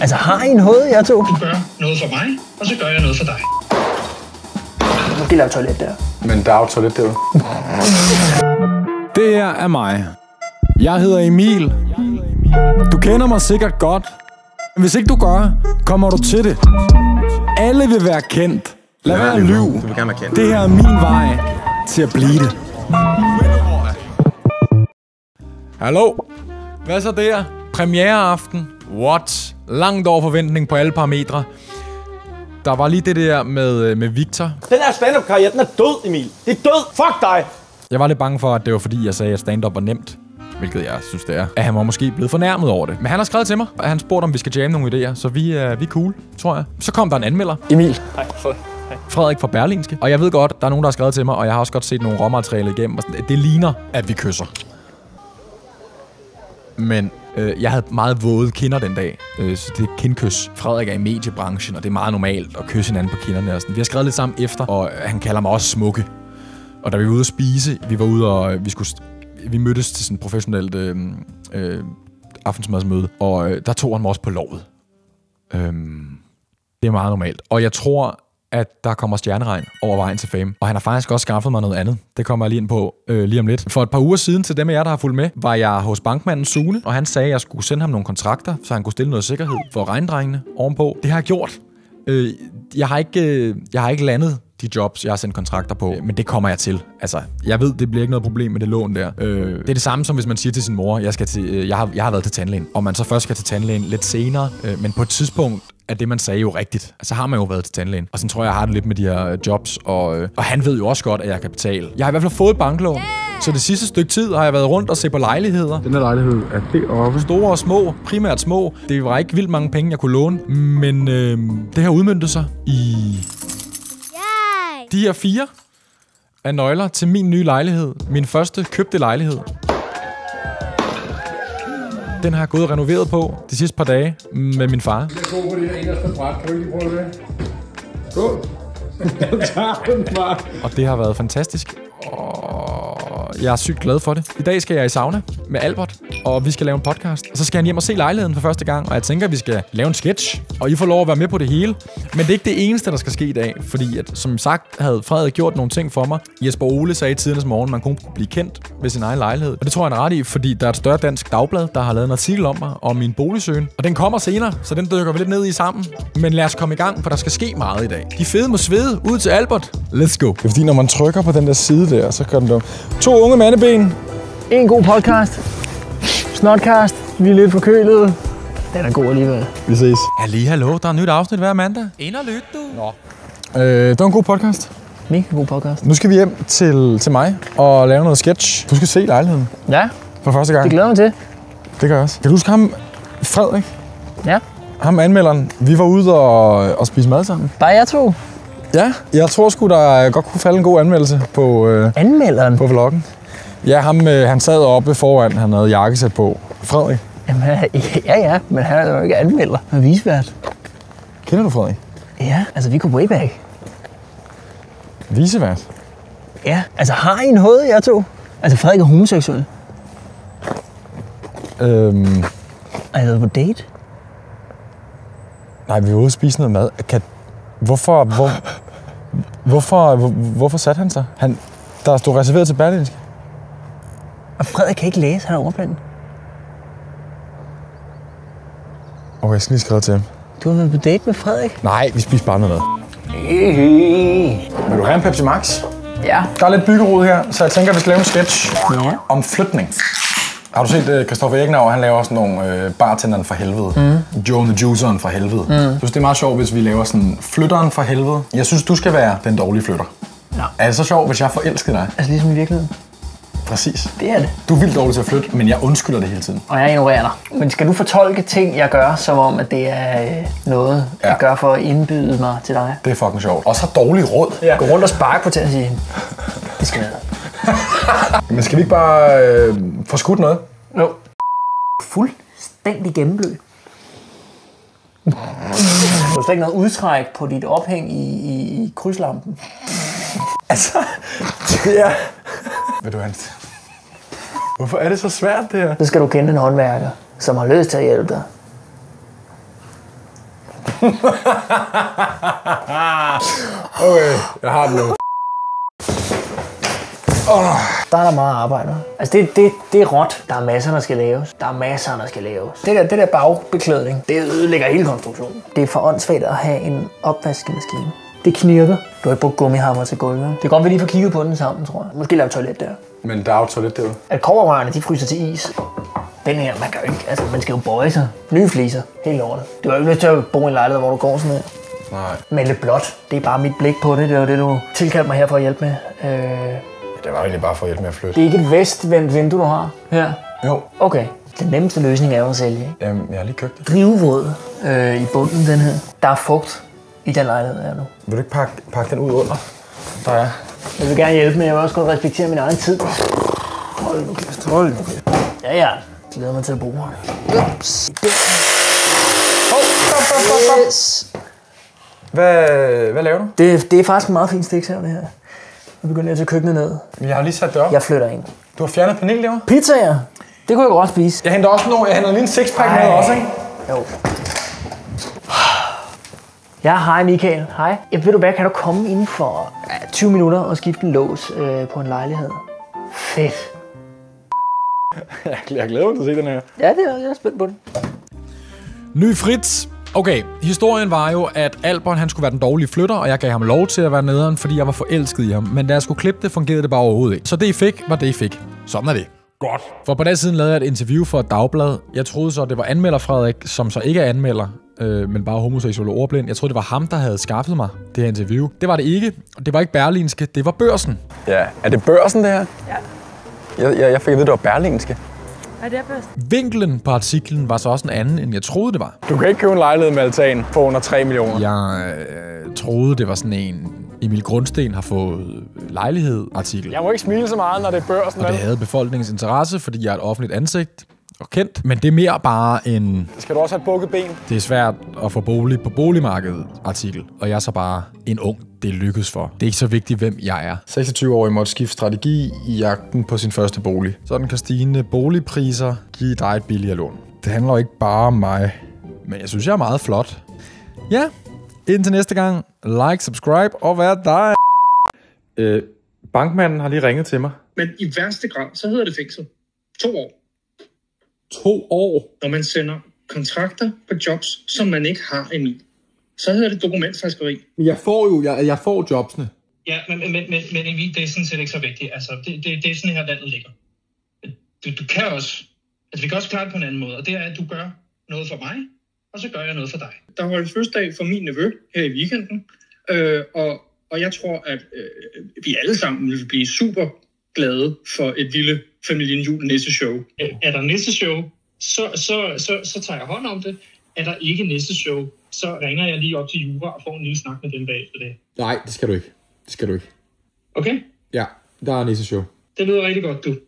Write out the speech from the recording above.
Altså, har I en hoved, jeg to? Du gør noget for mig, og så gør jeg noget for dig. Måske lave toilet der. Men der er jo toilet derude. Det her er mig. Jeg hedder Emil. Du kender mig sikkert godt. Hvis ikke du gør, kommer du til det. Alle vil være kendt. Lad være at lyve. Det her er min vej til at blive det. Hallo? Hvad så der? Premiereaften. What? Langt over forventning på alle parametre. Der var lige det der med Victor. Den her stand-up-karriere, den er død, Emil. Det er død. Fuck dig! Jeg var lidt bange for, at det var fordi, jeg sagde, at stand-up var nemt. Hvilket jeg synes, det er. At han var måske blevet fornærmet over det. Men han har skrevet til mig, og han spurgte, om vi skal jamme nogle idéer. Så vi er cool, tror jeg. Så kom der en anmelder. Emil. Hej. Frederik fra Berlingske. Og jeg ved godt, der er nogen, der har skrevet til mig, og jeg har også godt set nogle råmaterialer igennem. Det ligner, at vi kysser. Men jeg havde meget våde kinder den dag, så det er kindkys. Frederik er i mediebranchen, og det er meget normalt at kysse hinanden på kinderne. Og sådan. Vi har skrevet lidt sammen efter, og han kalder mig også smukke. Og da vi var ude at spise, vi var ude og vi mødtes til sådan et professionelt aftensmadsmøde, og der tog han mig også på lovet. Det er meget normalt. Og jeg tror, at der kommer stjerneregn over vejen til fame. Og han har faktisk også skaffet mig noget andet. Det kommer jeg lige ind på lige om lidt. For et par uger siden, til dem af jer, der har fulgt med, var jeg hos bankmanden Sune, og han sagde, at jeg skulle sende ham nogle kontrakter, så han kunne stille noget sikkerhed for regndrengene ovenpå. Det har jeg gjort. Jeg har ikke landet de jobs, jeg har sendt kontrakter på, men det kommer jeg til. Altså, jeg ved, det bliver ikke noget problem med det lån der. Det er det samme, som hvis man siger til sin mor, jeg har været til tandlægen, og man så først skal til tandlægen lidt senere, men på et tidspunkt er det, man sagde, jo rigtigt. Altså har man jo været til tandlægen. Og sådan tror jeg har det lidt med de her jobs, og han ved jo også godt, at jeg kan betale. Jeg har i hvert fald fået et banklån, så det sidste stykke tid har jeg været rundt og se på lejligheder. Den her lejlighed er deroppe. Store og små, primært små. Det var ikke vildt mange penge, jeg kunne låne, men det har udmøntet sig i de her 4 af nøgler til min nye lejlighed. Min første købte lejlighed. Den har jeg gået og renoveret på de sidste par dage med min far. Jeg går på det her inderste bræt. Kan du lige prøve det? Gå. Jeg tager den bare. Og det har været fantastisk. Og jeg er sygt glad for det. I dag skal jeg i sauna med Albert, og vi skal lave en podcast. Og så skal han hjem og se lejligheden for første gang, og jeg tænker, at vi skal lave en sketch. Og I får lov at være med på det hele. Men det er ikke det eneste, der skal ske i dag, fordi at, som sagt havde Frederik gjort nogle ting for mig. Jesper Ole sagde i tidernes morgen, man kunne blive kendt ved sin egen lejlighed. Og det tror jeg, han er ret i, fordi der er et større dansk dagblad, der har lavet en artikel om mig og min boligsøgen. Og den kommer senere, så den dykker vi lidt ned i sammen. Men lad os komme i gang, for der skal ske meget i dag. De fede må svede ud til Albert. Let's go. Det er fordi, når man trykker på den der side der, så gør den dum. 2 unge mandeben. En god podcast. Snotcast. Vi er lidt forkølede. Den er god alligevel. Vi ses. Hallo, der er et nyt afsnit hver mandag. Ind og lyt, du. Nå. Det var en god podcast. Mega god podcast. Nu skal vi hjem til mig og lave noget sketch. Du skal se lejligheden. Ja. For første gang. Det glæder mig til. Det gør jeg også. Kan du huske ham, Frederik? Ja. Ham anmelderen. Vi var ude og spise mad sammen. Bare jeg to? Ja, jeg tror sgu, der godt kunne falde en god anmeldelse på anmelderen? På vloggen. Ja, han sad oppe foran, han havde jakkesæt på. Frederik? Jamen, ja, men han er jo ikke anmelder. Han er visevært. Kender du Frederik? Ja, altså vi går way back. Visevært? Ja, altså har I en hoved, jeg to? Altså Frederik er homoseksuel. Er I været på date? Nej, vi var ude at spise noget mad. Hvorfor satte han sig? Der stod reserveret til Berlingske. Og Frederik kan ikke læse, han er overblandet. Okay, jeg skal lige skrive til ham. Du har været på date med Frederik? Nej, vi spiser bare noget. Vil du have en Pepsi Max? Ja. Der er lidt byggerod her, så jeg tænker, at vi skal lave en sketch om flytning. Har du set Christoffer Egenauer? Han laver sådan nogle bartenderen fra helvede. Joe the Juiceren fra helvede. Jeg synes, det er meget sjovt, hvis vi laver sådan flytteren fra helvede. Jeg synes, du skal være den dårlige flytter. Ja. Er det så sjovt, hvis jeg forelsker dig? Altså ligesom i virkeligheden? Præcis. Det er det. Du er vildt dårlig til at flytte, men jeg undskylder det hele tiden. Og jeg ignorerer dig. Men skal du fortolke ting, jeg gør, som om, at det er noget, jeg gør for at indbyde mig til dig? Det er fucking sjovt. Og så dårlig råd. Ja. Gå rundt og sparke på til at sige, det skal være. Men skal vi ikke bare få skudt noget? Jo. Fuldstændig gennemblød. Du har slet ikke noget udtræk på dit ophæng i krydslampen. Altså, det er... Ved du hvad? Hvorfor er det så svært, det her? Så skal du kende en håndværker, som har lyst til at hjælpe dig. Okay, jeg har den nu. Der er der meget arbejde. Altså det er råt. Der er masser, der skal laves. Det der bagbeklædning, det ødelægger hele konstruktionen. Det er for åndssvagt at have en opvaskemaskine. Det knirker. Du har ikke brugt gummihammer til gulvet. Det er godt, vi lige får kigget på den sammen, tror jeg. Måske lave toilet der. Men der er jo toilet derude. At kobberrørene, de fryser til is. Den her, man kan jo ikke, altså man skal jo bøje sig. Nye fliser, helt over det. Du har jo ikke lyst til at bo i en lejlighed, hvor du går sådan her. Nej. Men lidt blåt, det er bare mit blik på det. Det er jo det, du tilkaldte mig her for at hjælpe med. Det var egentlig bare for at hjælpe med at flytte. Det er ikke et vestvendt vindue, du har her? Jo. Okay. Den nemmeste løsning er jo at sælge, ikke? Jamen, jeg har lige købt det. Drivvåd i bunden, den her. Der er fugt i den lejlighed her nu. Vil du ikke pakke den ud under? Der er. Jeg vil gerne hjælpe, men jeg vil også godt respektere min egen tid. Hold nu kæft. Ja. Jeg glæder mig til at bruge her. Ups. Yes. Hvad laver du? Det er faktisk en meget fin stiksav, det her. Jeg begynder at tage køkkenet ned. Jeg har lige sat det op. Jeg flytter ind. Du har fjernet panellever? Pizzaer. Det kunne jeg godt spise. Jeg henter også nogle. Jeg henter lige en sixpack med også, ikke? Jo. Ja, hej Michael. Hej. Ved du hvad, kan du komme inden for 20 minutter og skifte en lås på en lejlighed? Fedt. Jeg glæder mig til at se den her. Ja, det er jeg spændt på den. Ny Fritz. Okay, historien var jo, at Albert han skulle være den dårlige flytter, og jeg gav ham lov til at være nederen, fordi jeg var forelsket i ham. Men da jeg skulle klippe det, fungerede det bare overhovedet ikke. Så det I fik, var det I fik. Sådan er det. Godt. For på den siden lavede jeg et interview for et dagblad. Jeg troede så, det var anmelder Frederik, som så ikke er anmelder, men bare homoseksuel og ordblind. Jeg troede, det var ham, der havde skaffet mig det her interview. Det var det ikke. Det var ikke Berlingske, det var Børsen. Ja, er det Børsen, det her? Ja. Jeg fik at vide, det var Berlingske. Ja, det er bedst. Vinklen på artiklen var så også en anden, end jeg troede, det var. Du kan ikke købe en lejlighed med altan for under 3 millioner. Jeg troede, det var sådan en Emil Grundsten har fået lejlighed-artikel. Jeg må ikke smile så meget, når det er Børsen. Og det havde befolkningens interesse, fordi jeg er et offentligt ansigt og kendt. Men det er mere bare en... Skal du også have bukket ben? Det er svært at få bolig på boligmarkedet artikel. Og jeg er så bare en ung, det lykkes for. Det er ikke så vigtigt, hvem jeg er. 26-årig måtte skifte strategi i jagten på sin første bolig. Sådan kan stigende boligpriser give dig et billigere lån. Det handler jo ikke bare om mig. Men jeg synes, jeg er meget flot. Ja, indtil næste gang. Like, subscribe og vær dig. Bankmanden har lige ringet til mig. Men i værste grad, så hedder det fængsel. 2 år. 2 år? Når man sender kontrakter på jobs, som man ikke har endnu, så hedder det dokumentfalskeri. Jeg får jobsene. Ja, men Emil, det er sådan set ikke så vigtigt. Altså, det er sådan her, landet ligger. Du kan også, altså vi kan også klare det på en anden måde, og det er, at du gør noget for mig, og så gør jeg noget for dig. Der holdt fødselsdag for min nevø her i weekenden, og jeg tror, at vi alle sammen vil blive super glade for et lille familien jul nisseshow. Er der nisseshow, så tager jeg hånd om det. Er der ikke nisseshow, så ringer jeg lige op til Jura og får en lille snak med dem bagefter det. Nej, det skal du ikke. Okay? Ja, der er nisseshow. Det lyder rigtig godt, du.